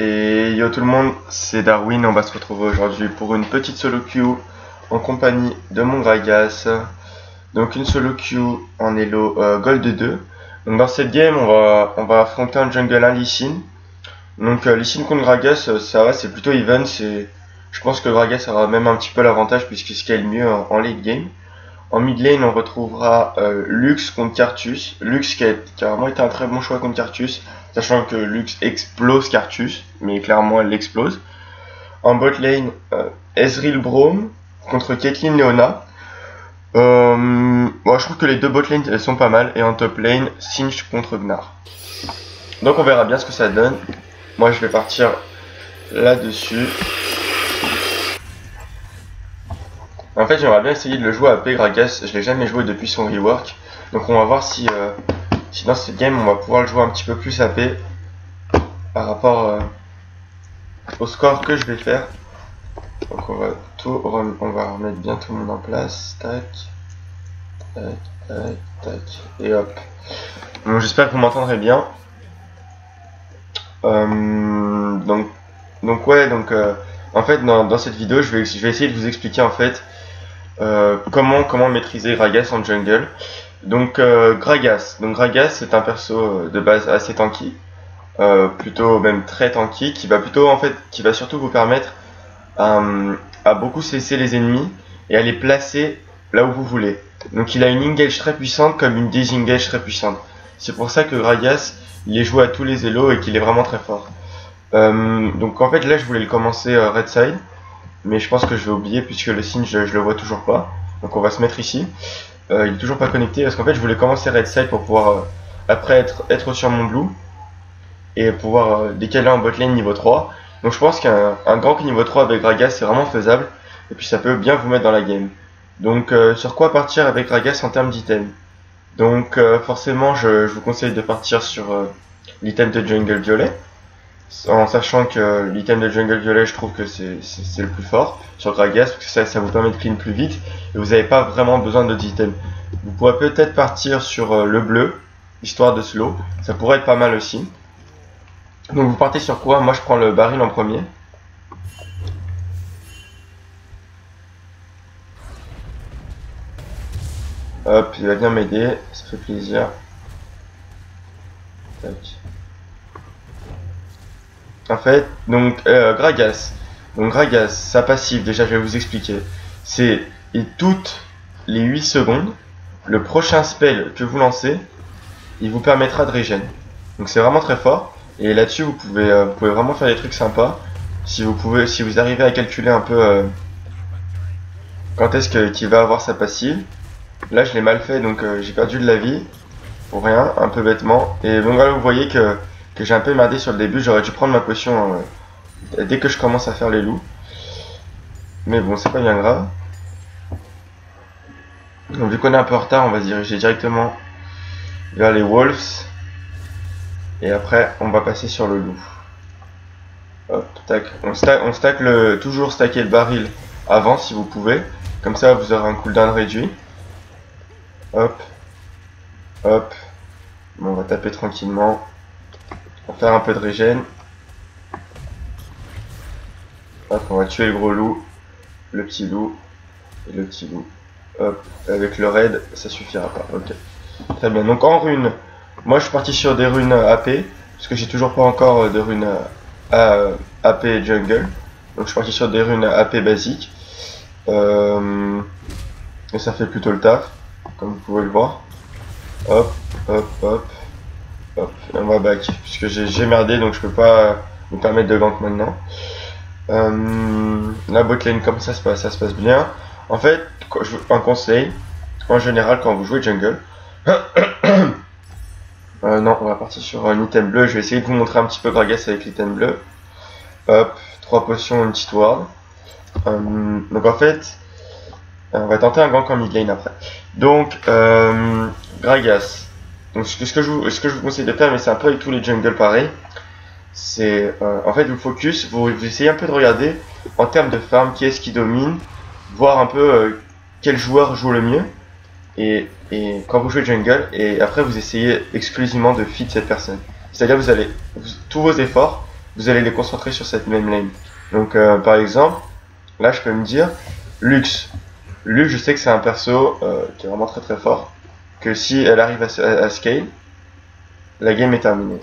Et yo tout le monde, c'est Darwin, on va se retrouver aujourd'hui pour une petite solo queue en compagnie de mon Gragas. Donc une solo queue en elo Gold 2. Donc dans cette game, on va affronter un jungle, un Lee Sin. Donc Lee Sin contre Gragas, ça va, c'est plutôt even. Je pense que Gragas aura même un petit peu l'avantage puisqu'il scale mieux en late game. En mid lane, on retrouvera Lux contre Carthus. Lux qui a vraiment été un très bon choix contre Carthus, sachant que Lux explose Carthus, mais clairement elle l'explose. En bot lane, Ezreal Braum contre Caitlyn Leona. Bon, je trouve que les deux bot lanes elles sont pas mal. Et en top lane, Sinch contre Gnar. Donc on verra bien ce que ça donne. Moi je vais partir là-dessus. En fait, j'aimerais bien essayer de le jouer à AP Gragas. Je l'ai jamais joué depuis son rework. Donc on va voir si dans cette game on va pouvoir le jouer un petit peu plus AP par rapport au score que je vais faire. Donc on va remettre bien tout le monde en place. Tac, tac, tac, tac, et hop. Donc j'espère que vous m'entendrez bien. En fait dans cette vidéo je vais essayer de vous expliquer en fait comment maîtriser Gragas en jungle. Donc Gragas c'est un perso de base assez tanky, plutôt même très tanky, qui va surtout vous permettre à beaucoup cesser les ennemis et à les placer là où vous voulez. Donc il a une engage très puissante comme une disengage très puissante. C'est pour ça que Gragas il est joué à tous les elos et qu'il est vraiment très fort. Donc en fait là je voulais le commencer red side, mais je pense que je vais oublier puisque le signe je le vois toujours pas. Donc on va se mettre ici. Il est toujours pas connecté parce qu'en fait je voulais commencer red side pour pouvoir après être sur mon blue et pouvoir décaler en bot lane niveau 3. Donc je pense qu'un gank niveau 3 avec Gragas c'est vraiment faisable et puis ça peut bien vous mettre dans la game. Donc sur quoi partir avec Gragas en termes d'items? Donc forcément je vous conseille de partir sur l'item de jungle violet, en sachant que l'item de jungle violet je trouve que c'est le plus fort sur Gragas parce que ça vous permet de clean plus vite et vous n'avez pas vraiment besoin d'autres items. Vous pourrez peut-être partir sur le bleu histoire de slow, ça pourrait être pas mal aussi. Donc vous partez sur quoi? Moi je prends le baril en premier. Hop, il va bien m'aider, ça fait plaisir. Tac. En fait, donc Gragas, sa passive, déjà je vais vous expliquer. C'est et toutes les 8 secondes, le prochain spell que vous lancez, il vous permettra de régène. Donc c'est vraiment très fort. Et là-dessus vous pouvez vraiment faire des trucs sympas. Si vous arrivez à calculer un peu quand est-ce qu'il va avoir sa passive. Là je l'ai mal fait donc j'ai perdu de la vie pour rien, un peu bêtement. Et donc voilà, vous voyez que j'ai un peu merdé sur le début, j'aurais dû prendre ma potion dès que je commence à faire les loups. Mais bon, c'est pas bien grave. Donc vu qu'on est un peu en retard, on va se diriger directement vers les wolves. Et après, on va passer sur le loup. Hop, tac. On stack toujours stacker le baril avant si vous pouvez. Comme ça, vous aurez un cooldown réduit. Hop, hop. Bon, on va taper tranquillement. On va faire un peu de régène. Hop, on va tuer le gros loup, le petit loup et le petit loup. Hop, avec le raid, ça suffira pas. Ok. Très bien. Donc en runes, moi je suis parti sur des runes AP, parce que j'ai toujours pas encore de runes AP jungle. Donc je suis parti sur des runes AP basiques. Et ça fait plutôt le taf, comme vous pouvez le voir. Hop, hop, hop. Hop, et on va back, puisque j'ai merdé donc je peux pas me permettre de gank maintenant. La botlane comme ça se passe bien. En fait, un conseil, en général quand vous jouez jungle, non, on va partir sur un item bleu. Je vais essayer de vous montrer un petit peu Gragas avec l'item bleu. Hop, 3 potions, une petite ward. Donc en fait, on va tenter un gank en mid lane après. Donc, Gragas. Donc ce que je vous conseille de faire, mais c'est un peu avec tous les jungles pareil, c'est en fait vous focus, vous essayez un peu de regarder en termes de farm qui est-ce qui domine, voir un peu quel joueur joue le mieux, et quand vous jouez jungle, et après vous essayez exclusivement de feed cette personne. C'est-à-dire vous allez tous vos efforts vous allez les concentrer sur cette même lane. Donc par exemple, là je peux me dire, Lux. Lux, je sais que c'est un perso qui est vraiment très très fort. Que si elle arrive à scale, la game est terminée.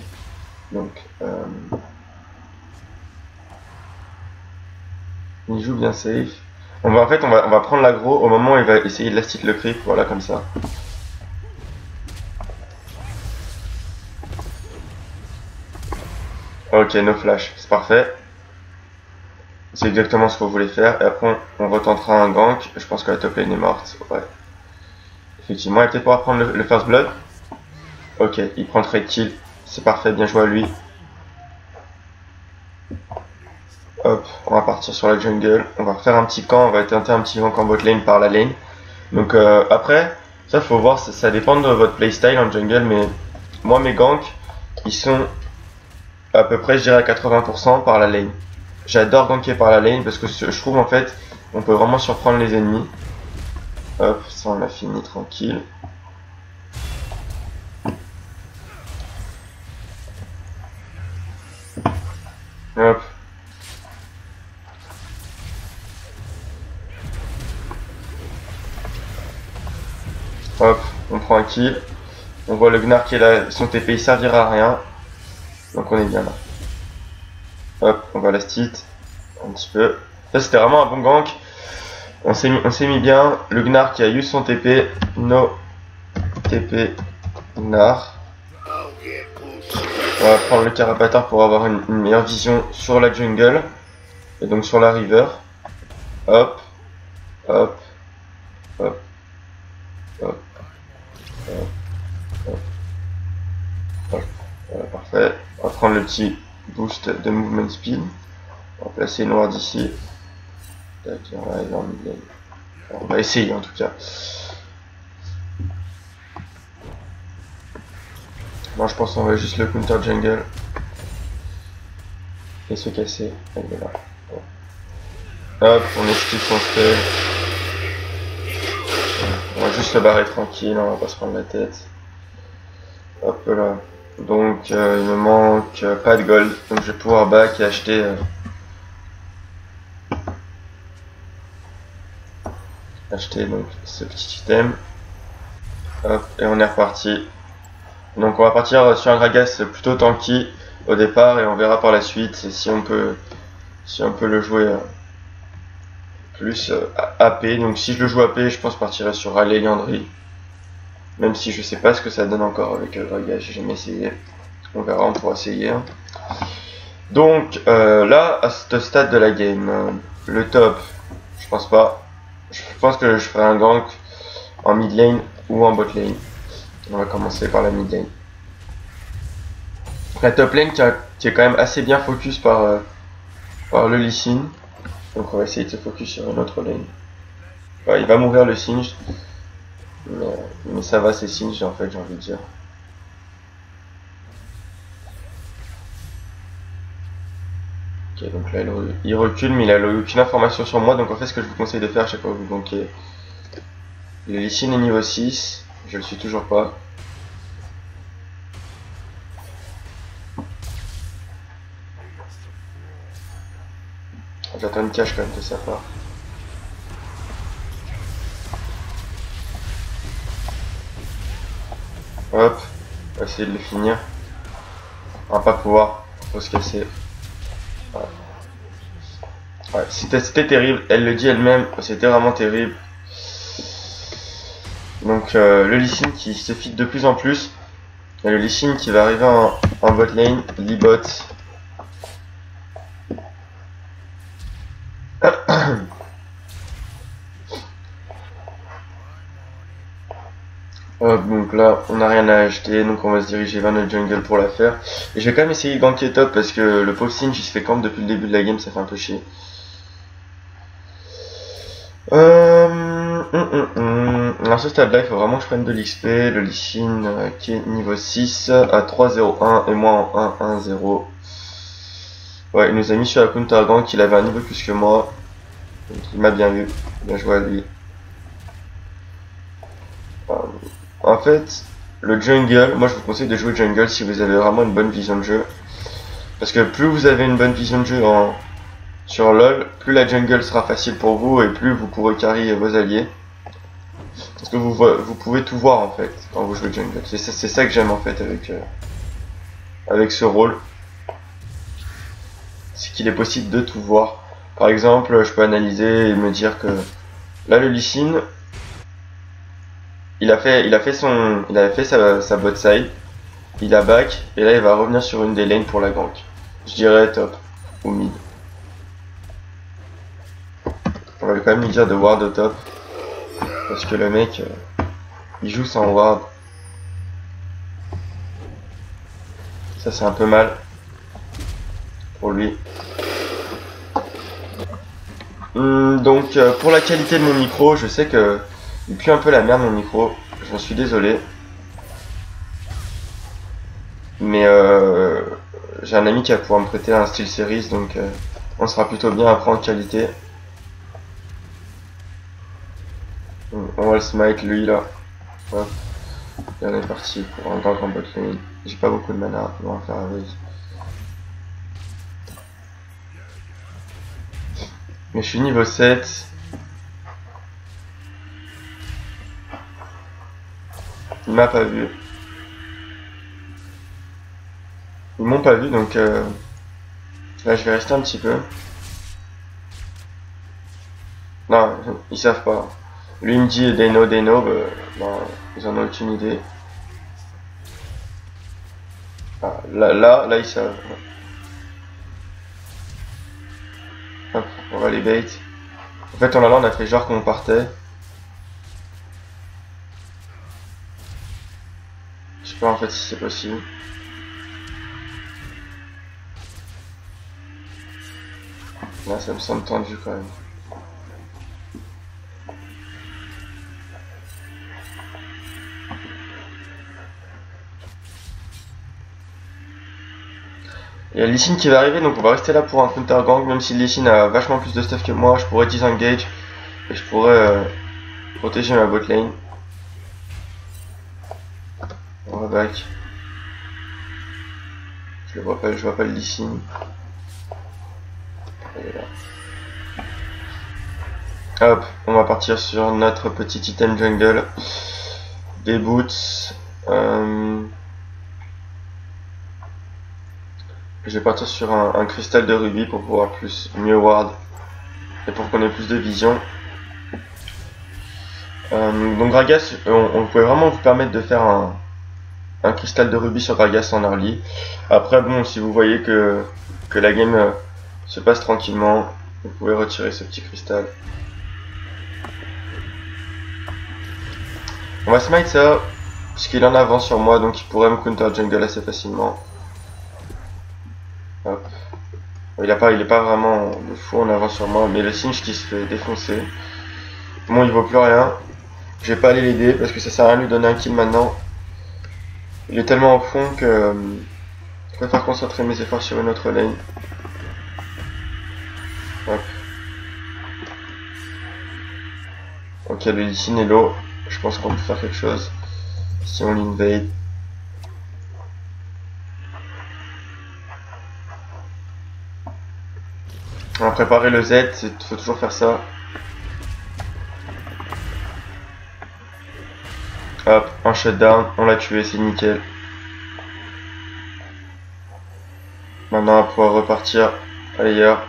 Donc, il joue bien safe. En fait, on va prendre l'aggro au moment où il va essayer de last hit le creep, voilà comme ça. Ok, no flash, c'est parfait. C'est exactement ce qu'on voulait faire. Et après, on retentera un gank. Je pense que la top lane est morte. Ouais. Effectivement, il va peut-être pouvoir prendre le first blood. Ok, il prend le trade kill. C'est parfait, bien joué à lui. Hop, on va partir sur la jungle. On va refaire un petit camp. On va tenter un petit gank en bot lane par la lane. Donc après, ça faut voir, ça dépend de votre playstyle en jungle. Mais moi, mes ganks, ils sont à peu près, je dirais, à 80% par la lane. J'adore ganker par la lane parce que je trouve en fait, on peut vraiment surprendre les ennemis. Hop, ça on a fini tranquille. Hop. Hop, on prend un kill. On voit le Gnar qui est là, son TP il servira à rien. Donc on est bien là. Hop, on va last hit. Un petit peu. Ça c'était vraiment un bon gank. On s'est mis bien. Le Gnar qui a eu son TP. No TP Gnar. On va prendre le Carapatar pour avoir une meilleure vision sur la jungle. Et donc sur la river. Hop. Hop. Hop. Hop. Hop. Hop. Hop. Voilà, parfait. On va prendre le petit boost de movement speed. On va placer une ward ici. Tac, on va aller en mid lane. On va essayer en tout cas. Moi je pense qu'on va juste le counter jungle. Et se casser. Elle est là. Hop, on esquive son spell. On va juste le barrer tranquille, on va pas se prendre la tête. Hop là. Donc il me manque pas de gold. Donc je vais pouvoir back et acheter donc ce petit item. Hop, et on est reparti. Donc on va partir sur un Gragas plutôt tanky au départ et on verra par la suite si on peut le jouer plus AP. Donc si je le joue AP, je pense partirai sur Raleigh Liandry. Même si je sais pas ce que ça donne encore avec Gragas, j'ai jamais essayé. On verra, on pourra essayer. Donc là, à ce stade de la game, le top, je pense pas. Je pense que je ferai un gank en mid lane ou en bot lane. On va commencer par la mid lane. La top lane qui est quand même assez bien focus par le Lee Sin. Donc on va essayer de se focus sur une autre lane. Ouais, il va mourir le Singed. Mais ça va, c'est Singed en fait, j'ai envie de dire. Ok, donc là il recule, mais il a aucune information sur moi. Donc en fait, ce que je vous conseille de faire à chaque fois que vous gankez, le Lee Sin est niveau 6. Je le suis toujours pas. J'attends une cache quand même de sa part. Hop, on va essayer de le finir. On va pas pouvoir, faut se casser. Ouais, c'était terrible, elle le dit elle-même, c'était vraiment terrible. Donc le Lee Sin qui se fit de plus en plus. Et le Lee Sin qui va arriver en bot lane, Lee bot. Hop, donc là on n'a rien à acheter, donc on va se diriger vers notre jungle pour la faire. Et je vais quand même essayer de ganker top parce que le pauvre Sin il se fait camp depuis le début de la game, ça fait un peu chier. À ce stade là il faut vraiment que je prenne de l'XP. Le Lee Sin qui est niveau 6 à 3-0-1 et moi en 1-1-0. Ouais, il nous a mis sur la counter gank, il avait un niveau plus que moi. Donc il m'a bien vu, bien joué à lui. En fait, le jungle, moi je vous conseille de jouer jungle si vous avez vraiment une bonne vision de jeu. Parce que plus vous avez une bonne vision de jeu sur LoL, plus la jungle sera facile pour vous et plus vous pourrez carry vos alliés. Parce que vous pouvez tout voir en fait quand vous jouez jungle. C'est ça que j'aime en fait avec ce rôle. C'est qu'il est possible de tout voir. Par exemple, je peux analyser et me dire que là le Lee Sin, il a fait sa bot side, il a back et là il va revenir sur une des lanes pour la gank. Je dirais top ou mid. On va quand même lui dire de ward au top parce que le mec il joue sans ward. Ça c'est un peu mal pour lui. Donc pour la qualité de mon micro, je sais que il pue un peu la merde mon micro, j'en suis désolé. Mais j'ai un ami qui va pouvoir me prêter un SteelSeries, donc on sera plutôt bien après en qualité. On va le smite lui là. Hop. Et on est parti pour un gank en bot lane. J'ai pas beaucoup de mana, on va en faire avec. Mais je suis niveau 7. Il m'a pas vu. Ils m'ont pas vu donc là je vais rester un petit peu. Non, ils savent pas. Lui il me dit they know, bah, ils en ont aucune idée. Ah, là ils savent. Hop, on va les bait. En fait on a fait genre qu'on partait. Je sais pas en fait si c'est possible. Là ça me semble tendu quand même. Il y a Lee Sin qui va arriver, donc on va rester là pour un counter gang. Même si Lee Sin a vachement plus de stuff que moi, je pourrais disengage et je pourrais protéger ma bot lane. On va back. Je vois pas le Lee Sin. Hop, on va partir sur notre petit item jungle. Des boots. Je vais partir sur un cristal de rubis pour pouvoir mieux ward et pour qu'on ait plus de vision. Donc Gragas, on pouvait vraiment vous permettre de faire un cristal de rubis sur Gragas en early. Après bon, si vous voyez que la game se passe tranquillement, vous pouvez retirer ce petit cristal. On va smite ça, puisqu'il en avance sur moi, donc il pourrait me counter jungle assez facilement. Hop. Il est pas vraiment de fou en avance sur moi, mais le Singe qui se fait défoncer. Bon, il vaut plus rien. Je vais pas aller l'aider parce que ça sert à rien de lui donner un kill maintenant. Il est tellement au fond que je préfère concentrer mes efforts sur une autre lane. Hop. Ok, le Lee Sin est low. Je pense qu'on peut faire quelque chose si on l'invade. On va préparer le Z, il faut toujours faire ça. Hop, un shutdown, on l'a tué, c'est nickel. Maintenant on va pouvoir repartir ailleurs.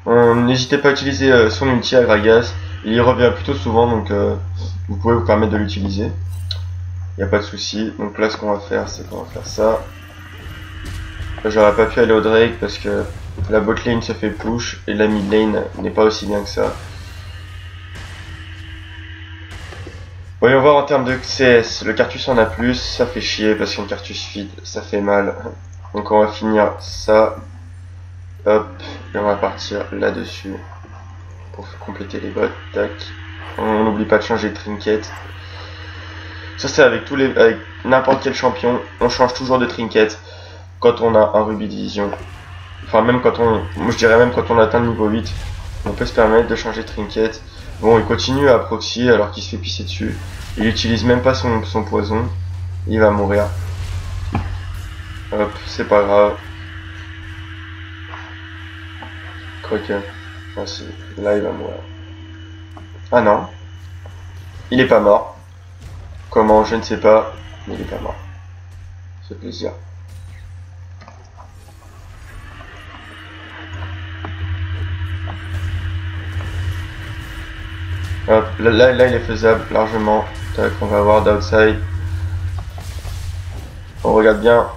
N'hésitez pas à utiliser son ulti à Gragas, il y revient plutôt souvent donc vous pouvez vous permettre de l'utiliser. Il n'y a pas de souci. Donc là ce qu'on va faire c'est qu'on va faire ça. J'aurais pas pu aller au Drake parce que la bot lane se fait push et la mid lane n'est pas aussi bien que ça. Voyons voir en termes de CS, le Cartus en a plus, ça fait chier parce qu'un Cartus feed ça fait mal. Donc on va finir ça. Hop, et on va partir là-dessus pour compléter les bots. Tac. On n'oublie pas de changer de trinket. Ça c'est avec n'importe quel champion, on change toujours de trinket quand on a un rubis division. Enfin même je dirais même quand on atteint le niveau 8, on peut se permettre de changer de trinket. Bon, il continue à proxy alors qu'il se fait pisser dessus. Il utilise même pas son poison. Il va mourir. Hop, c'est pas grave. Ok. Ah, si. Là, il va mourir. Ah non. Il est pas mort. Comment, je ne sais pas. Mais il est pas mort. C'est plaisir. Hop, là, il est faisable largement. Tac, on va voir d'outside. On regarde bien.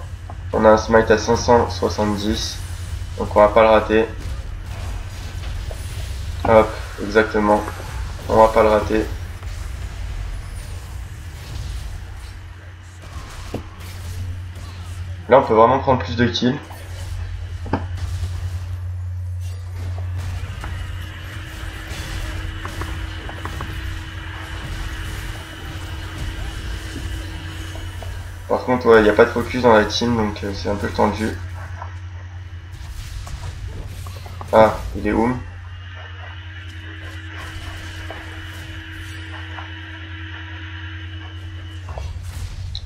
On a un smite à 570. Donc on va pas le rater. Hop, exactement. On va pas le rater. Là, on peut vraiment prendre plus de kills. Par contre, ouais, il n'y a pas de focus dans la team, donc c'est un peu tendu. Ah, il est où?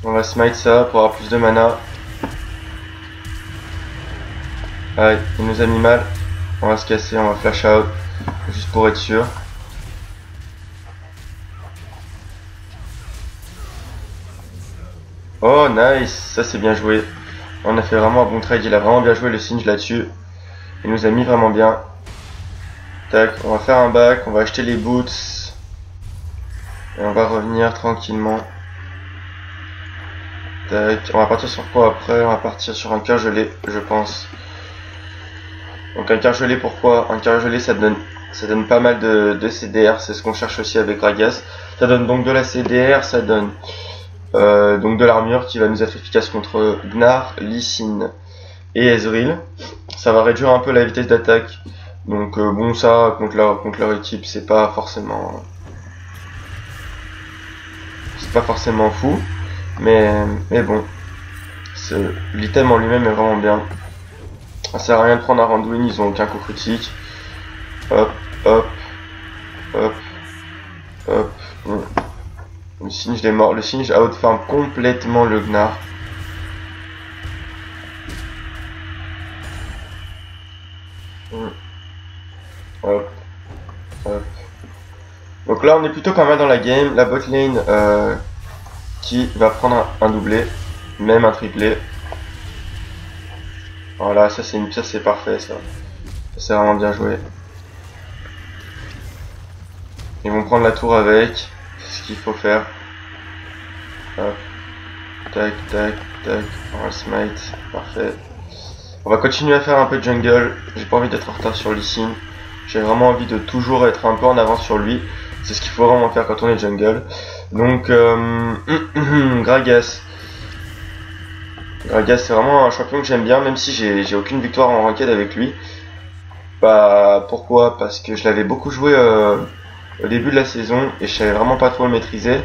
On va smite ça pour avoir plus de mana. Ah, il nous a mis mal. On va se casser, on va flash out. Juste pour être sûr. Oh nice, ça c'est bien joué. On a fait vraiment un bon trade, il a vraiment bien joué le Singe là-dessus. Il nous a mis vraiment bien. Tac, on va faire un back, on va acheter les boots. Et on va revenir tranquillement. Tac, on va partir sur quoi après? On va partir sur un cœur gelé, je pense. Donc un cœur gelé, pourquoi? Un cœur gelé ça donne pas mal de CDR, c'est ce qu'on cherche aussi avec Gragas. Ça donne donc de la CDR, ça donne donc de l'armure qui va nous être efficace contre Gnar, Lee Sin et Ezreal. Ça va réduire un peu la vitesse d'attaque. Donc bon, ça contre leur équipe c'est pas forcément fou, mais bon, l'item en lui-même est vraiment bien. Ça sert à rien de prendre un Randuin, ils ont aucun coup critique. Hop, hop, hop, hop. Bon. Le Singe est mort. Le Singe a outfarm complètement le Gnar. Hop, hop. Donc là on est plutôt pas mal dans la game. La bot lane qui va prendre un doublé, même un triplé. Voilà, ça c'est parfait ça. C'est vraiment bien joué. Ils vont prendre la tour avec. C'est ce qu'il faut faire. Hop. Tac, tac, tac. On va smite. Parfait. On va continuer à faire un peu de jungle. J'ai pas envie d'être en retard sur Lee Sin. J'ai vraiment envie de toujours être un peu en avance sur lui. C'est ce qu'il faut vraiment faire quand on est jungle. Donc, Gragas. Gragas, c'est vraiment un champion que j'aime bien, même si j'ai aucune victoire en ranked avec lui. Bah, pourquoi? Parce que je l'avais beaucoup joué au début de la saison et je savais vraiment pas trop le maîtriser.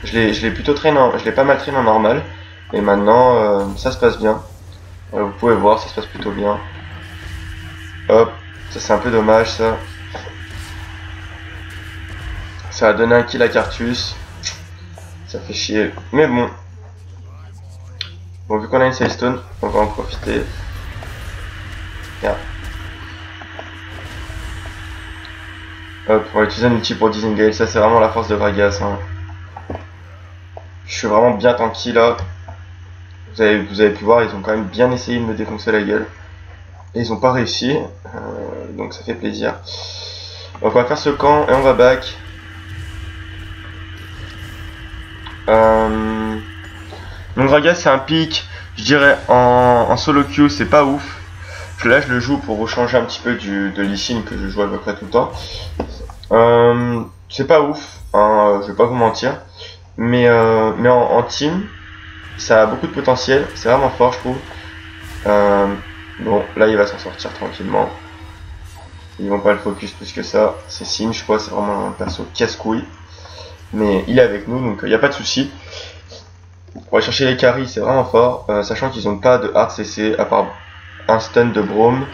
Je l'ai pas mal traîné en normal. Et maintenant, ça se passe bien. Vous pouvez voir, ça se passe plutôt bien. Hop, ça c'est un peu dommage ça. Ça a donné un kill à Cartus. Ça fait chier. Mais bon. Bon, vu qu'on a une Sailstone, on va en profiter. Yeah. Hop, on va utiliser un outil pour disengage. Ça c'est vraiment la force de Gragas. Hein. Je suis vraiment bien tanky là. Vous avez pu voir, ils ont quand même bien essayé de me défoncer la gueule. Et ils ont pas réussi. Donc ça fait plaisir. Donc on va faire ce camp et on va back. Donc Gragas c'est un pick, je dirais en solo queue c'est pas ouf. Là je le joue pour changer un petit peu de Lee Sin que je joue à peu près tout le temps. C'est pas ouf, hein, je vais pas vous mentir. Mais en team, ça a beaucoup de potentiel, c'est vraiment fort je trouve. Bon là il va s'en sortir tranquillement. Ils vont pas le focus plus que ça. C'est Sin je crois, c'est vraiment un perso casse-couille. Mais il est avec nous donc il n'y a pas de souci. On va chercher les carries, c'est vraiment fort, sachant qu'ils n'ont pas de hard CC à part un stun de Braum,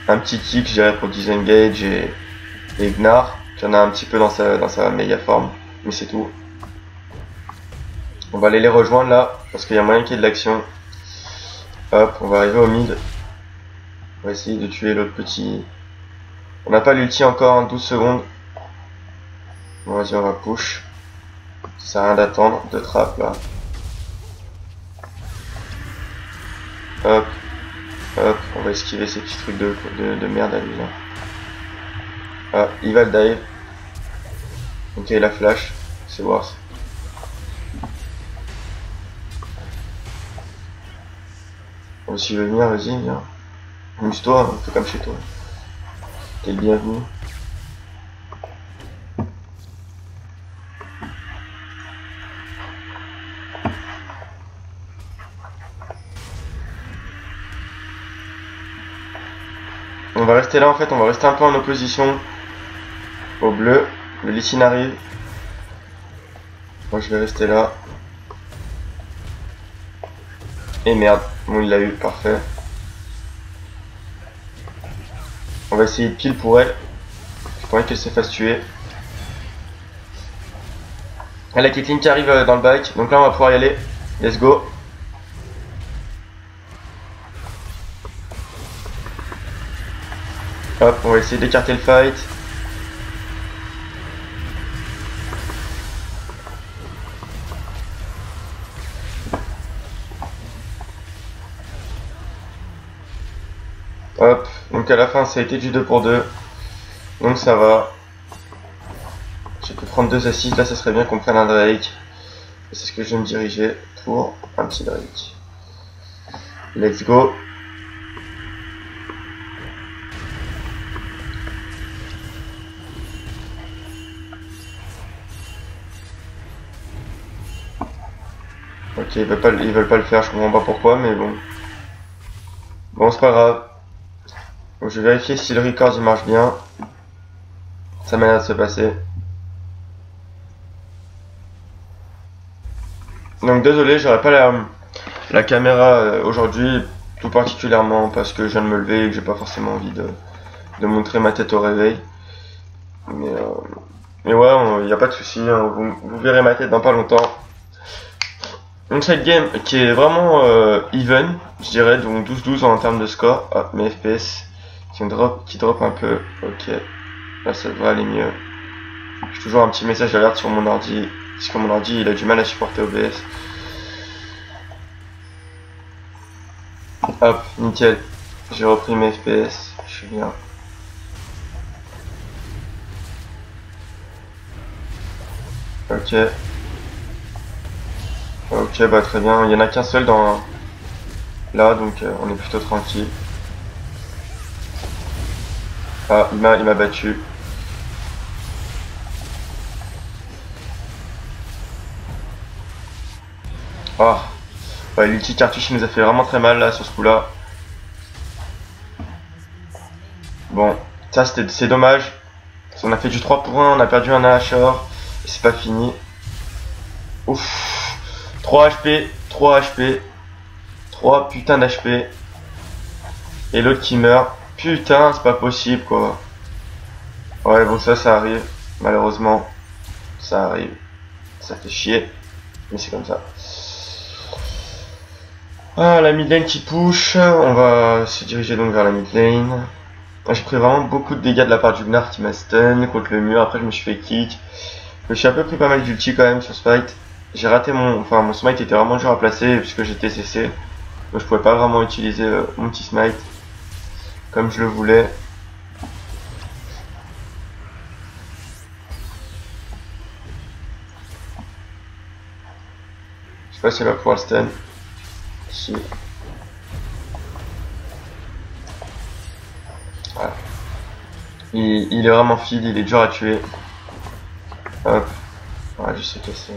un petit kick je dirais pour disengage et Gnar, qui en a un petit peu dans sa méga forme, mais c'est tout. On va aller les rejoindre là, parce qu'il y a moyen qu'il y ait de l'action. Hop, on va arriver au mid. On va essayer de tuer l'autre petit On n'a pas l'ulti encore, hein, 12 secondes. Bon, vas-y, on va push. Ça sert à rien d'attendre, de trap là. Hop, hop, on va esquiver ces petits trucs de merde à lui là. Ah, il va le dive. Ok, la flash, c'est worse. Bon, s'il veut venir, vas-y, viens. Amuse-toi, hein, fais comme chez toi. T'es le bienvenu. On va rester là en fait, on va rester un peu en opposition au bleu. Le Lee Sin arrive. Moi je vais rester là. Et merde, bon il l'a eu, parfait. On va essayer de pile pour elle. Je pourrais qu'elle se fasse tuer. Ah, la Caitlyn qui arrive dans le bac, donc là on va pouvoir y aller. Let's go. Hop, on va essayer d'écarter le fight. Hop, donc à la fin ça a été du 2 pour 2. Donc ça va. J'ai pu prendre 2 assists, là ça serait bien qu'on prenne un Drake. Et c'est ce que je vais me diriger pour un petit Drake. Let's go. Ok, ils veulent pas le faire, je comprends pas pourquoi, mais bon. Bon, c'est pas grave. Donc, je vais vérifier si le record il marche bien. Ça m'a l'air de se passer. Donc désolé, j'aurais pas la caméra aujourd'hui, tout particulièrement parce que je viens de me lever et que j'ai pas forcément envie de montrer ma tête au réveil. Mais ouais, il n'y a pas de souci, hein, vous verrez ma tête dans pas longtemps. Donc cette game qui est vraiment even, je dirais, donc 12-12 en termes de score. Ah, mes FPS qui drop un peu. Ok, là ça devrait aller mieux. J'ai toujours un petit message d'alerte sur mon ordi, parce que mon ordi il a du mal à supporter OBS. Hop, nickel. J'ai repris mes FPS, je suis bien. Ok. Ok, bah très bien. Il y en a qu'un seul dans là, donc on est plutôt tranquille. Ah, il m'a battu. Ah, ouais, l'ulti cartouche il nous a fait vraiment très mal là sur ce coup-là. Bon, ça c'est dommage. On a fait du 3 pour 1, on a perdu un AHR et c'est pas fini. Ouf, 3 HP, 3 HP, 3 putain d'HP. Et l'autre qui meurt. Putain, c'est pas possible quoi. Ouais, bon ça arrive. Malheureusement, ça arrive. Ça fait chier. Mais c'est comme ça. Ah, la mid lane qui push. On va se diriger donc vers la mid lane. J'ai pris vraiment beaucoup de dégâts de la part du Gnar qui m'a stun contre le mur. Après, je me suis fait kick. Je me suis un peu pris pas mal d'ulti quand même sur ce fight. J'ai raté mon smite était vraiment dur à placer puisque j'étais CC. Donc je pouvais pas vraiment utiliser mon petit smite comme je le voulais. Je sais pas si elle va pouvoir le stun. Si. Voilà. Il est vraiment feed, il est dur à tuer. Hop. Ouais, je sais casser.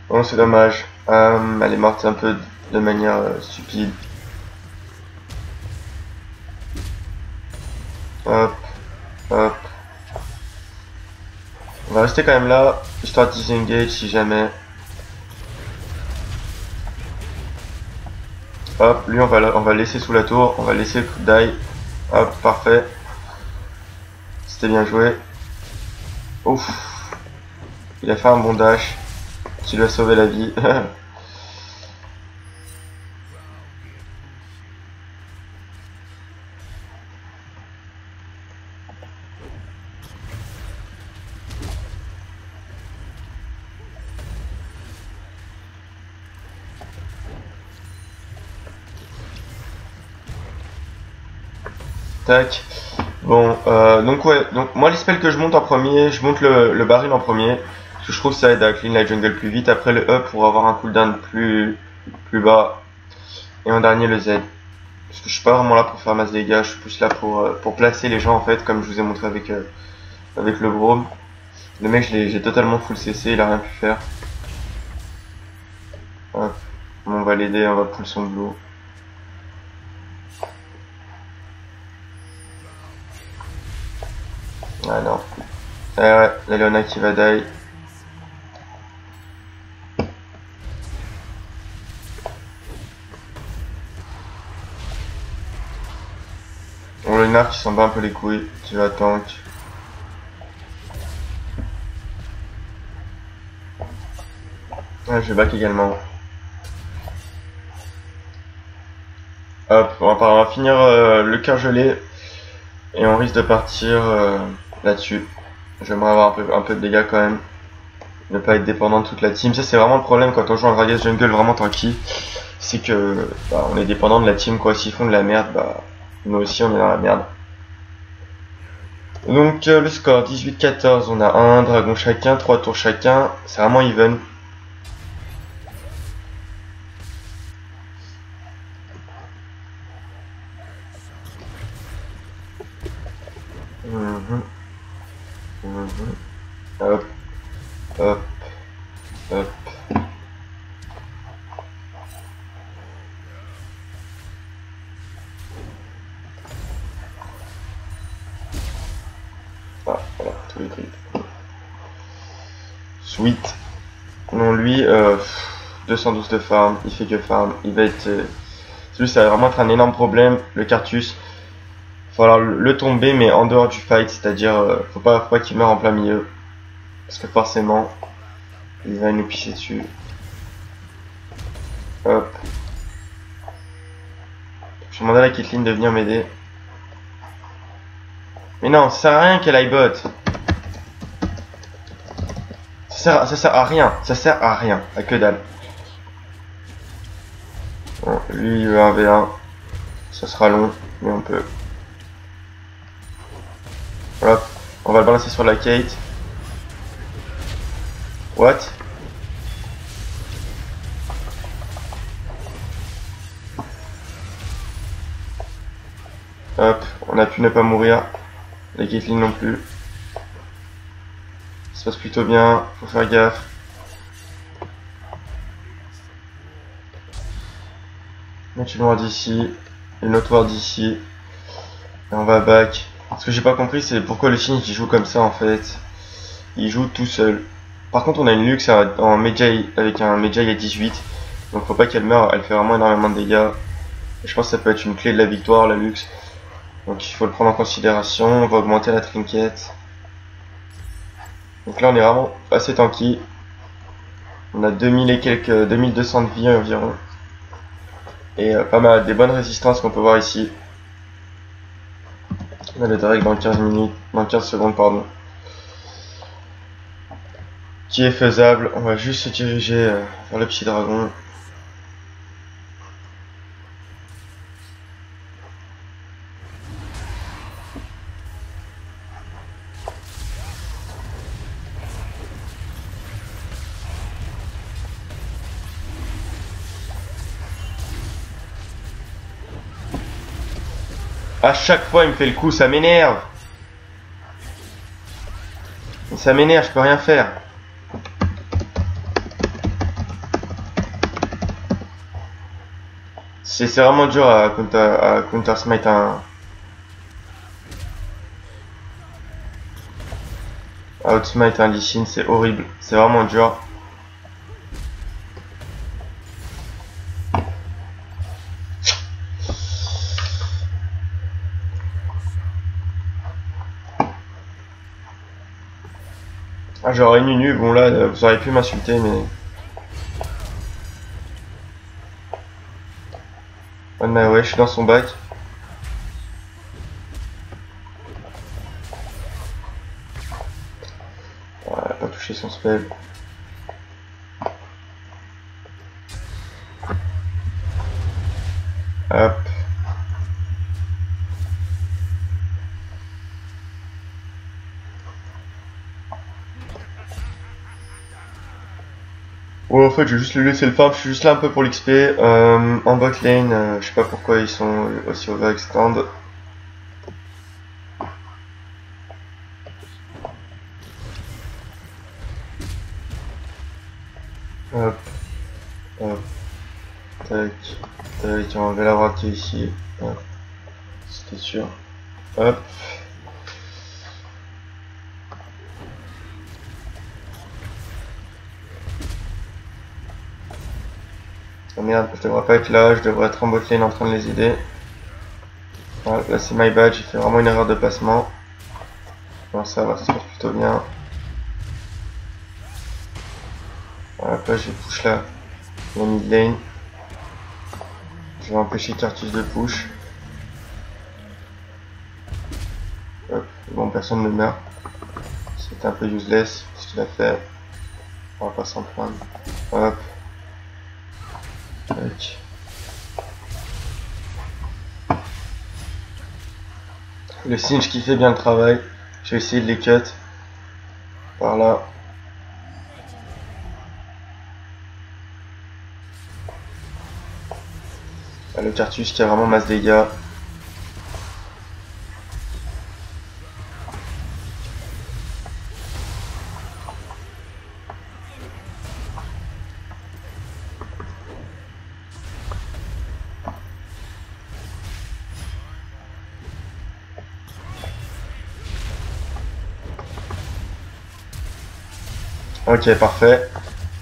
Bon, c'est dommage. Elle est morte un peu de manière stupide. Hop. Hop. On va rester quand même là, histoire de disengage si jamais. Hop, lui on va le laisser sous la tour, on va laisser die. Hop, parfait. C'était bien joué. Ouf. Il a fait un bon dash qui lui a sauvé la vie. Tac. Bon, donc ouais, donc moi les spells que je monte en premier, je monte le baril en premier, parce que je trouve que ça aide à clean la jungle plus vite, après le up pour avoir un cooldown plus bas, et en dernier le Z. Parce que je suis pas vraiment là pour faire masse dégâts, je suis plus là pour placer les gens en fait, comme je vous ai montré avec le Braum. Le mec j'ai totalement full CC, il a rien pu faire. Hop, on va l'aider, on va pull son blue. Ah non. Ah ouais, la Leona qui va die. Bon, le Nar qui s'en bat un peu les couilles, qui va tank. Ouais, je vais back également. Hop, on va finir le cœur gelé. Et on risque de partir là-dessus. J'aimerais avoir un peu de dégâts quand même. Ne pas être dépendant de toute la team. Ça c'est vraiment le problème quand on joue en Gragas jungle vraiment tanky. C'est que on est dépendant de la team quoi. S'ils font de la merde, nous aussi on est dans la merde. Donc le score 18-14, on a un dragon chacun, 3 tours chacun. C'est vraiment even. Hop, hop, hop. Ah, voilà, tous les trucs. Sweet. Non, lui, 212 de farm, il fait que farm. Il va être. Lui, ça va vraiment être un énorme problème. Le Cartus, il va falloir le tomber, mais en dehors du fight, c'est-à-dire, faut pas qu'il meure en plein milieu. Parce que forcément, il va nous pisser dessus. Hop. Je vais demander à la Caitlyn de venir m'aider. Mais non, ça sert à rien qu'elle aille bot. Ça sert à rien. Ça sert à rien. À que dalle. Bon, lui, il veut un V1. Ça sera long, mais on peut. Hop. On va le balancer sur la Kate. What? Hop. On a pu ne pas mourir. La Caitlyn non plus. Ça se passe plutôt bien. Faut faire gaffe. Mettre une ward d'ici. Une autre ward d'ici. Et on va back. Ce que j'ai pas compris, c'est pourquoi le Shinj il joue comme ça en fait. Il joue tout seul. Par contre, on a une Lux en Medjay avec un Medjay à 18. Donc faut pas qu'elle meure, elle fait vraiment énormément de dégâts. Et je pense que ça peut être une clé de la victoire, la Lux. Donc il faut le prendre en considération. On va augmenter la trinket. Donc là, on est vraiment assez tanky. On a 2000 et quelques, 2200 de vie environ. Et pas mal, des bonnes résistances qu'on peut voir ici. On a le direct dans 15 minutes, dans 15 secondes, pardon. Qui est faisable. On va juste se diriger vers le petit dragon. À chaque fois, il me fait le coup, ça m'énerve. Ça m'énerve, je peux rien faire. C'est vraiment dur à counter smite un outsmite un Lee Sin, c'est horrible, c'est vraiment dur. Ah, j'aurais une Nunu, bon là vous auriez pu m'insulter mais... Oh, mais ouais, je suis dans son bac. Voilà, pas touché son spell. Hop. en fait, je vais juste le laisser le farm. Je suis juste là un peu pour l'XP. En bot lane, je sais pas pourquoi ils sont aussi overextend. Hop, hop, tac, tac, on va l'avoir qui est ici. Hop, c'était sûr. Hop. Oh merde, je devrais pas être là, je devrais être en bot lane en train de les aider. Voilà, là c'est my bad, j'ai fait vraiment une erreur de placement. Bon, ça va, ça se passe plutôt bien. Voilà, là je vais push la mid lane. Je vais empêcher Cartus de push. Hop, bon, personne ne meurt. C'était un peu useless ce qu'il a fait. On va pas s'en prendre. Hop. Tac. Le Singe qui fait bien le travail. Je vais essayer de les cut. Par là. Ah, le Cartus qui a vraiment masse dégâts. Ok, parfait.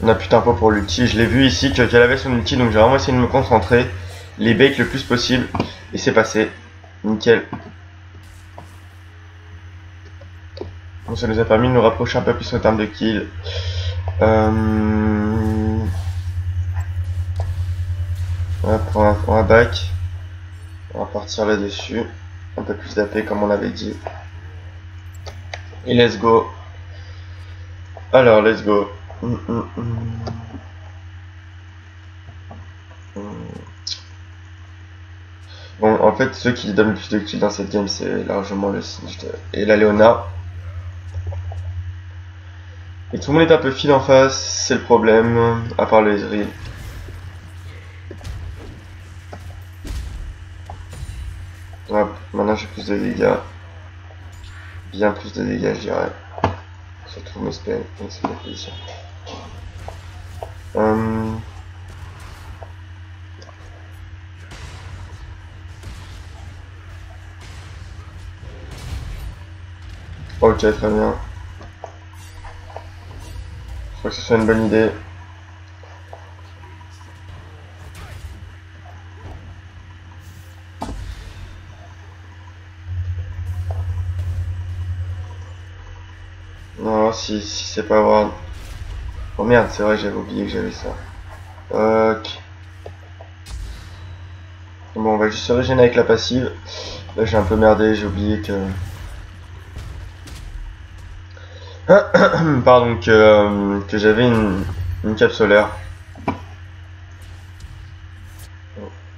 On a plus d'infos pour l'ulti. Je l'ai vu ici qu'elle avait son ulti, donc j'ai vraiment essayé de me concentrer, les bait le plus possible, et c'est passé. Nickel. Donc ça nous a permis de nous rapprocher un peu plus en termes de kills. Voilà, pour un back. On va partir là-dessus. Un peu plus d'AP comme on l'avait dit. Et let's go. Alors, let's go. Bon, en fait, ceux qui donnent le plus de kills dans cette game, c'est largement le Singe et la Leona. Et tout le monde est un peu feed en face, c'est le problème, à part le Ezreal. Hop, maintenant j'ai plus de dégâts. Bien plus de dégâts, je dirais. Surtout mes spells, donc c'est fait plaisir. Ok, très bien. Je crois que ce soit une bonne idée. Non, si c'est pas Ward. Oh merde, c'est vrai, j'avais oublié que j'avais ça. Ok. Bon, on va juste se régénérer avec la passive. Là, j'ai un peu merdé, j'ai oublié que... Pardon, que j'avais une cape solaire.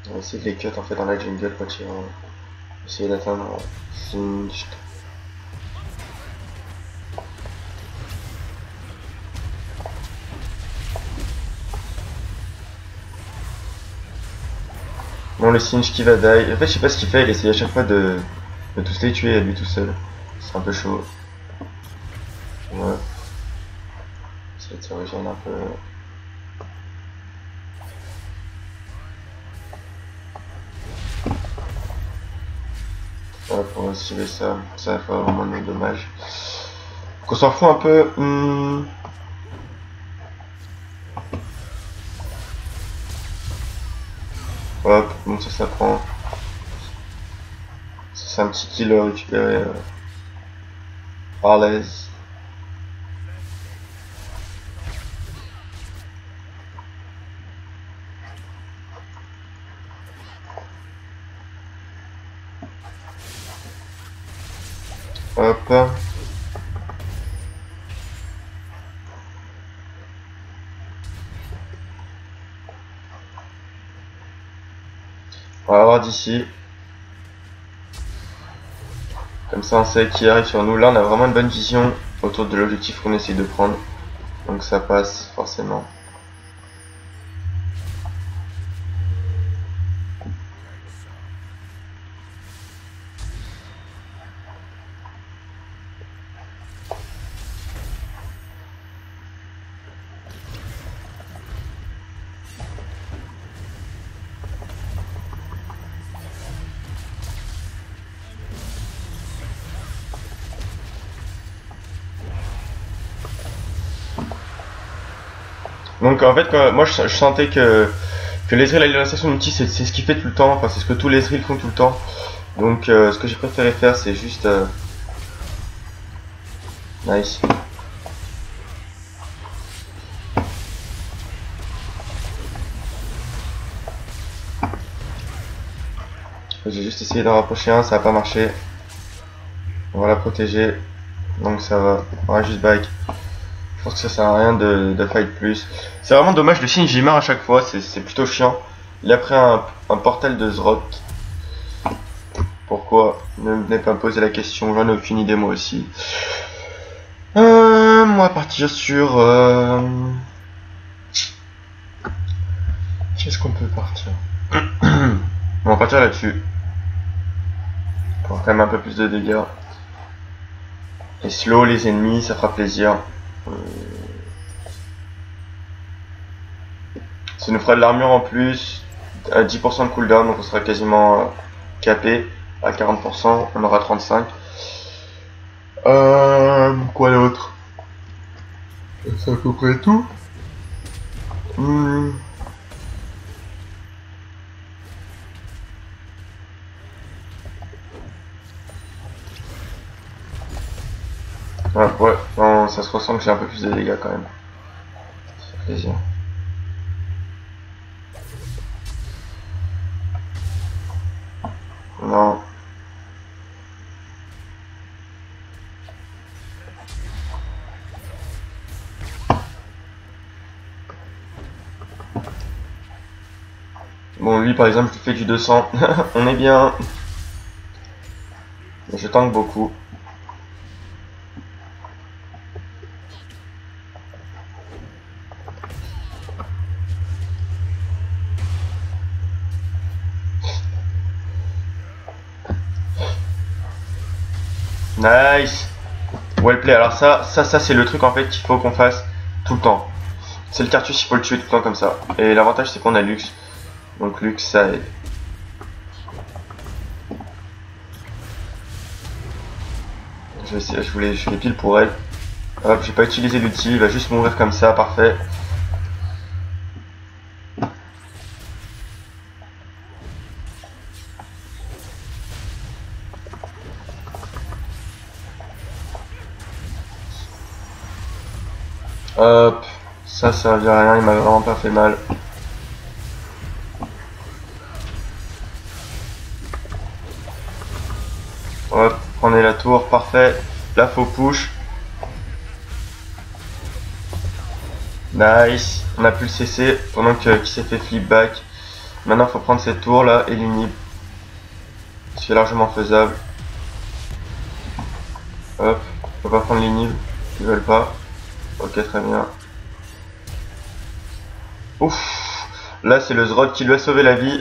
On va essayer de les cut en fait dans la jungle quand ils vont essayer d'atteindre Singe. Non, le Singe qui va die. En fait, je sais pas ce qu'il fait, il essaye à chaque fois de tous les tuer à lui tout seul. C'est un peu chaud. Ouais. Essayer de se rejoindre un peu. Ouais, pour esquiver ça, ça va faire vraiment de dommages. Donc on s'en fout un peu. Hop, bon ça prend. C'est un petit kill récupéré à l'aise. Hop. On va voir d'ici. Comme ça on sait qui arrive sur nous. Là on a vraiment une bonne vision autour de l'objectif qu'on essaie de prendre. Donc ça passe forcément. Donc en fait, moi je sentais que l'Ezreal alimentation multi c'est ce qu'il fait tout le temps, enfin c'est ce que tous les Ezreal font tout le temps. Donc ce que j'ai préféré faire c'est juste... Nice. J'ai juste essayé d'en rapprocher un, ça n'a pas marché. On va la protéger. Donc ça va. On va juste back. Je pense que ça sert à rien de fight plus. C'est vraiment dommage, le Shinji il meurt à chaque fois, c'est plutôt chiant. Il a pris un portal de Zrot. Pourquoi? Ne venez pas me poser la question, j'en ai aucune idée moi aussi. On va partir sur... Qu'est-ce qu'on peut partir? On va partir là-dessus. Pour avoir quand même un peu plus de dégâts. Et slow les ennemis, ça fera plaisir. Ça nous fera de l'armure en plus, à 10% de cooldown, donc on sera quasiment capé. À 40%, on aura 35. Quoi d'autre? C'est à peu près tout. Ouais, non, ça se ressent que j'ai un peu plus de dégâts quand même. Ça fait plaisir. Non. Bon, lui par exemple, je fais du 200. On est bien. Je tank beaucoup. Nice. Well play. Alors ça c'est le truc en fait qu'il faut qu'on fasse tout le temps. C'est le Cartus, il faut le tuer tout le temps comme ça. Et l'avantage c'est qu'on a Lux. Donc Lux ça aide. Je voulais pile pour elle. Hop, j'ai pas utilisé l'ulti, il va juste mourir comme ça, parfait. Hop, ça servait à rien, il m'a vraiment pas fait mal. Hop, prenez la tour, parfait. Là faut push. Nice, on a pu le cesser pendant qu'il s'est fait flip back. Maintenant faut prendre cette tour là et l'inhib. C'est largement faisable. Hop, on va pas prendre l'inhib, ils veulent pas. Ok, très bien. Ouf, là c'est le Zrod qui lui a sauvé la vie.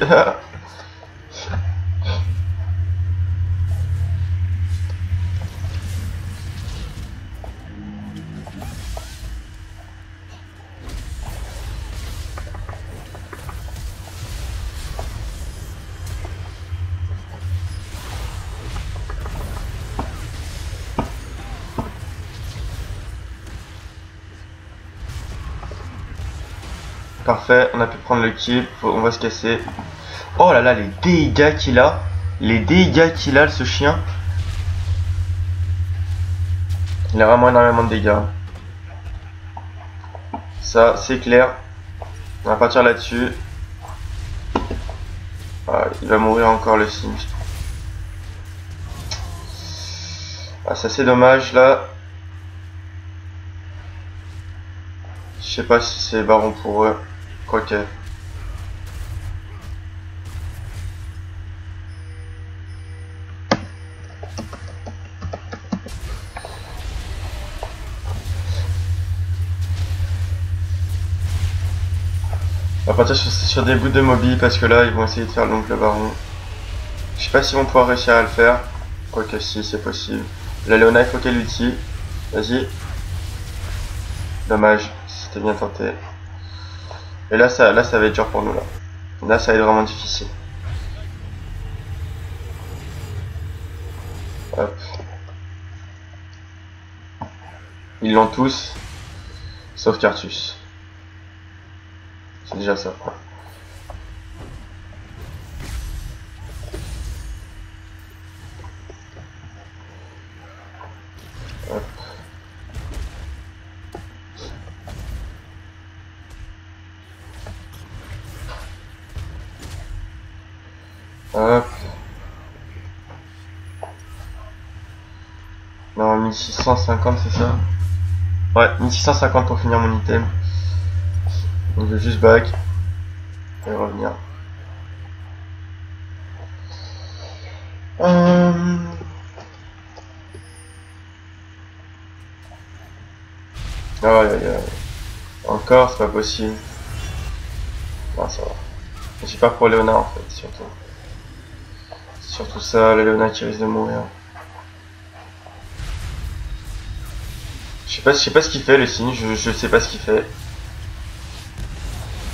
Parfait, on a pu prendre le kill, on va se casser. Oh là là, les dégâts qu'il a. Les dégâts qu'il a, ce chien. Il a vraiment énormément de dégâts. Ça, c'est clair. On va partir là-dessus. Ah, il va mourir encore le Sims. Ah, ça c'est dommage là. Je sais pas si c'est baron pour eux. Quoique. On va partir sur des bouts de Moby parce que là ils vont essayer de faire l'oncle baron. Je sais pas s'ils vont pouvoir réussir à le faire. Quoique si, c'est possible. La Léona il faut qu'elle l'utilise. Vas-y. Dommage, c'était bien tenté. Et là ça va être dur pour nous là. Là ça va être vraiment difficile. Hop. Ils l'ont tous. Sauf Cartus. C'est déjà ça. Hop. Hop. Non, 1650 c'est ça? Ouais, 1650 pour finir mon item. Donc je vais juste back et revenir. Aïe aïe aïe. Encore, c'est pas possible. Non, ça va. Je suis pas pour Léona en fait, surtout. C'est surtout ça, la Léona qui risque de mourir. Je sais pas ce qu'il fait le signe, je sais pas ce qu'il fait.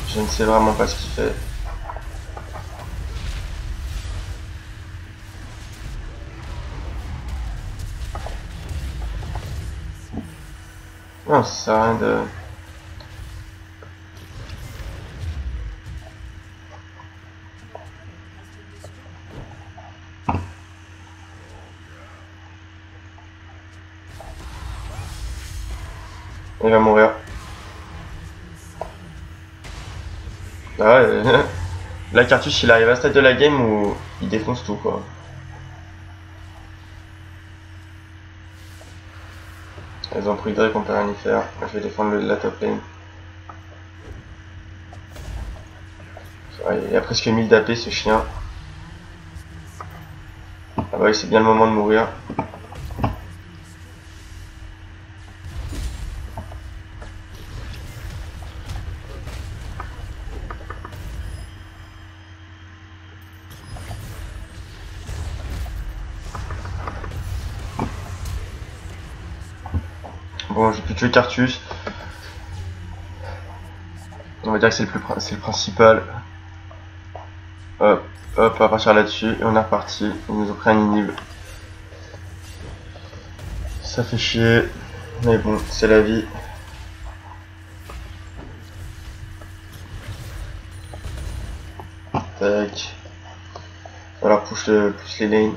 Je ne sais vraiment pas ce qu'il fait. Non, ça sert à rien de... Il va mourir. Ah ouais, la cartouche il arrive à ce stade de la game où il défonce tout quoi. Ils ont pris Drake, on peut rien y faire. Je vais défendre la top lane. Ouais, il a presque 1000 d'AP ce chien. Ah bah oui, c'est bien le moment de mourir. Bon, j'ai pu tuer Cartus. On va dire que c'est le principal. Hop, hop, on va partir là-dessus. Et on est reparti. Ils nous ont pris un inhib. Ça fait chier. Mais bon, c'est la vie. Tac. Voilà, push les lanes.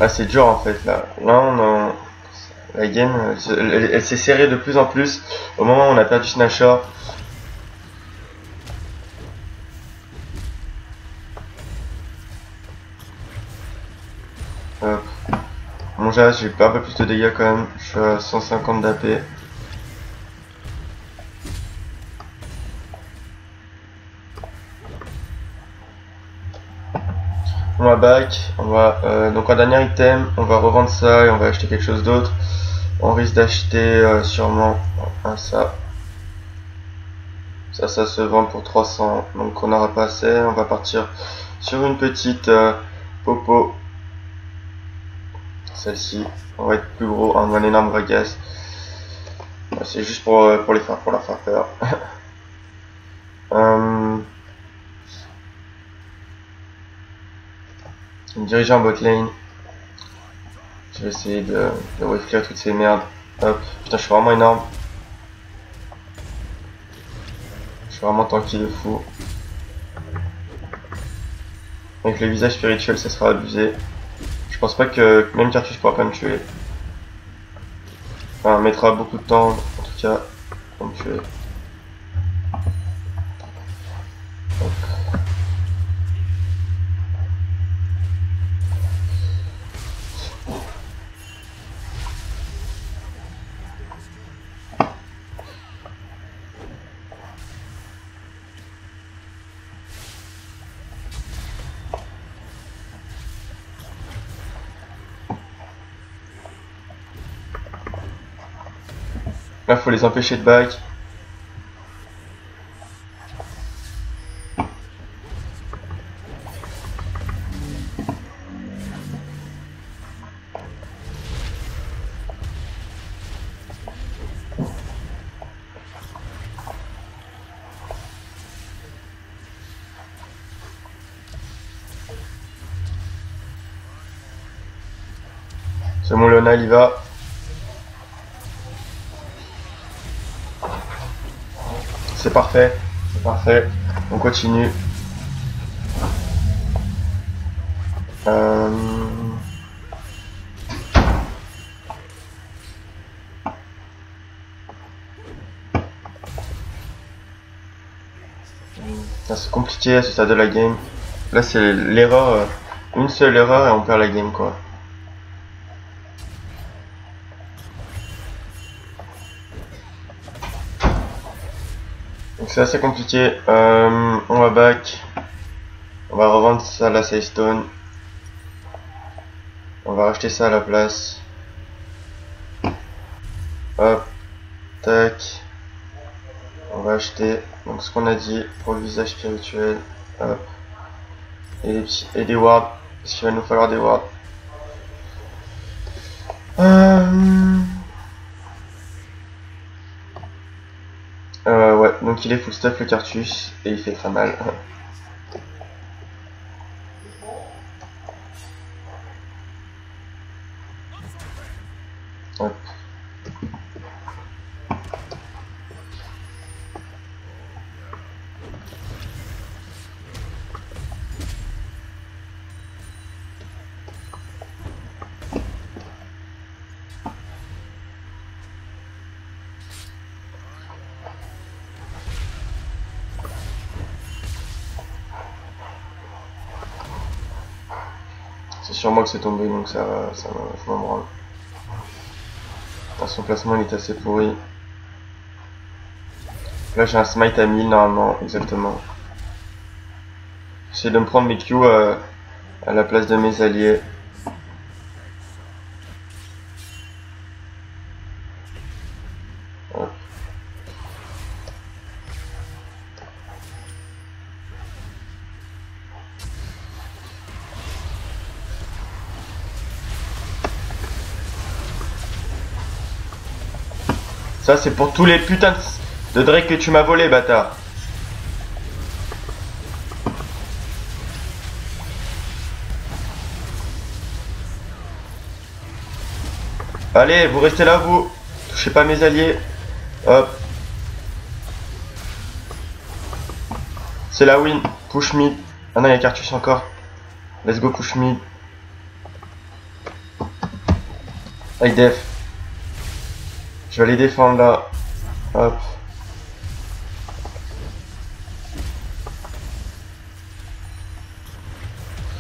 Ah, c'est dur en fait là. La game, elle s'est serrée de plus en plus. Au moment où on a perdu Snatcher. Bon, j'ai un peu plus de dégâts quand même. Je suis à 150 d'AP. On va back, donc en dernier item, on va revendre ça et on va acheter quelque chose d'autre. On risque d'acheter sûrement ça. Ça se vend pour 300, donc on n'aura pas assez. On va partir sur une petite popo. Celle-ci, on va être plus gros, un énorme Gragas. C'est juste pour leur faire peur. Je vais me diriger en bot lane. Je vais essayer de wave clear toutes ces merdes. Hop, putain, je suis vraiment énorme. Je suis vraiment tanky de fou. Avec le visage spirituel, ça sera abusé. Je pense pas que même Cartus pourra pas me tuer. Enfin, mettra beaucoup de temps, en tout cas, pour me tuer. Là, faut les empêcher de back. C'est bon, Léona, il y va. c'est parfait. C'est parfait. On continue. C'est compliqué à ce stade de la game. Là c'est l'erreur, une seule erreur et on perd la game quoi. Donc c'est assez compliqué. On va back. On va revendre ça à la Save Stone. On va racheter ça à la place. Hop. Tac. On va acheter donc ce qu'on a dit pour le visage spirituel. Hop. Et des wards. Parce qu'il va nous falloir des wards. Ouais, donc il est full stuff le Cartus et il fait très mal. Hop. C'est sur moi que c'est tombé donc ça je m'en branle. Son placement il est assez pourri. Là j'ai un smite à 1000 normalement, exactement. J'essaie de me prendre mes Q à la place de mes alliés. Hop. Ça c'est pour tous les putains de Drake que tu m'as volé, bâtard. Allez, vous restez là, vous. Touchez pas mes alliés. Hop. C'est la win. Push mid. Ah non, il y a Cartus encore. Let's go push mid. High def. Je vais aller défendre là. Hop.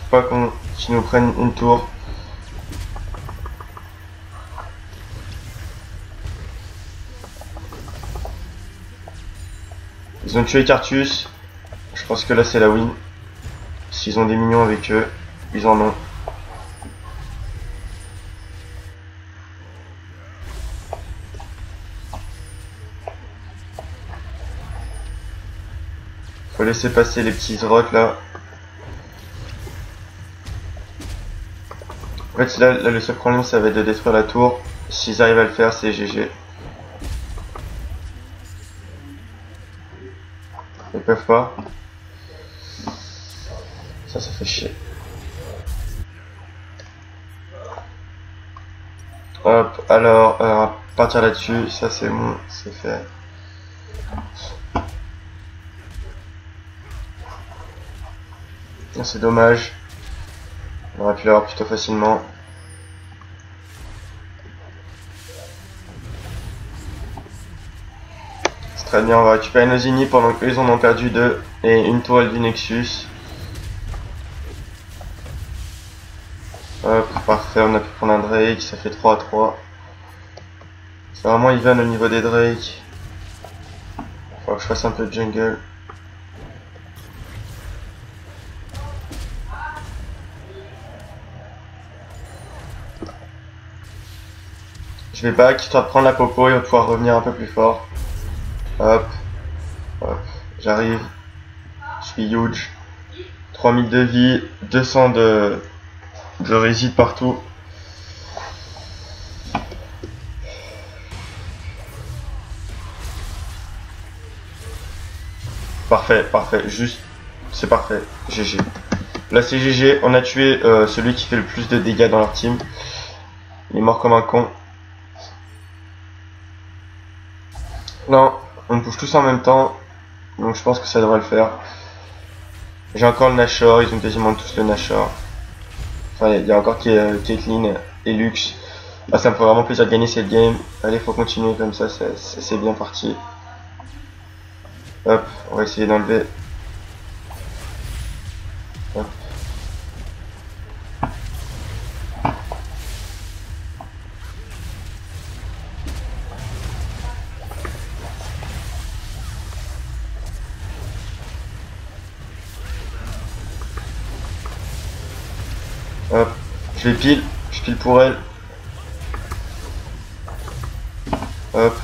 Faut pas qu'ils nous prennent une tour. Ils ont tué Cartus. Je pense que là c'est la win. S'ils ont des minions avec eux, ils en ont. Faut laisser passer les petits rocs là. En fait là le seul problème ça va être de détruire la tour. S'ils arrivent à le faire c'est GG. Ils peuvent pas. Ça fait chier. Hop, alors, à partir là-dessus, ça c'est bon, c'est fait. C'est dommage. On aurait pu l'avoir plutôt facilement. C'est très bien, on va récupérer nos ignis pendant qu'eux en ont perdu 2 et une tourelle du Nexus. Hop, parfait, on a pu prendre un Drake, ça fait 3 à 3. C'est vraiment even au niveau des Drake. Faut que je fasse un peu de jungle. Je vais back, histoire de prendre la popo et on va pouvoir revenir un peu plus fort. Hop, hop, j'arrive. Je suis huge. 3000 de vie, 200 de réside partout. Parfait, parfait, juste, c'est parfait, GG. Là c'est GG, on a tué celui qui fait le plus de dégâts dans leur team. Il est mort comme un con. Non, on bouge tous en même temps. Donc je pense que ça devrait le faire. J'ai encore le Nashor, ils ont quasiment tous le Nashor. Enfin, il y a encore Caitlyn et Lux. Ah, ça me fait vraiment plaisir de gagner cette game. Allez, faut continuer comme ça, c'est bien parti. Hop, on va essayer d'enlever. Hop. Hop, je pile pour elle. Hop.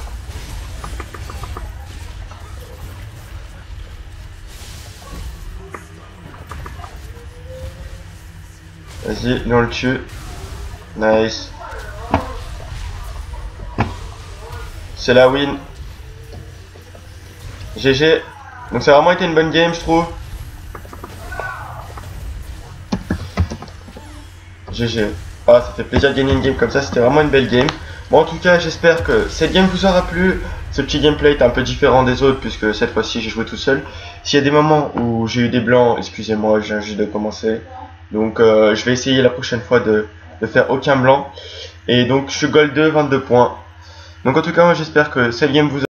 Vas-y, lui on le tue. Nice. C'est la win. GG. Donc ça a vraiment été une bonne game, je trouve. GG. Ah, ça fait plaisir de gagner une game comme ça, c'était vraiment une belle game. Bon, en tout cas, j'espère que cette game vous aura plu. Ce petit gameplay est un peu différent des autres, puisque cette fois-ci, j'ai joué tout seul. S'il y a des moments où j'ai eu des blancs, excusez-moi, je viens juste de commencer. Donc, je vais essayer la prochaine fois de faire aucun blanc. Et donc, je suis gold 2, 22 points. Donc, en tout cas, moi, j'espère que cette game vous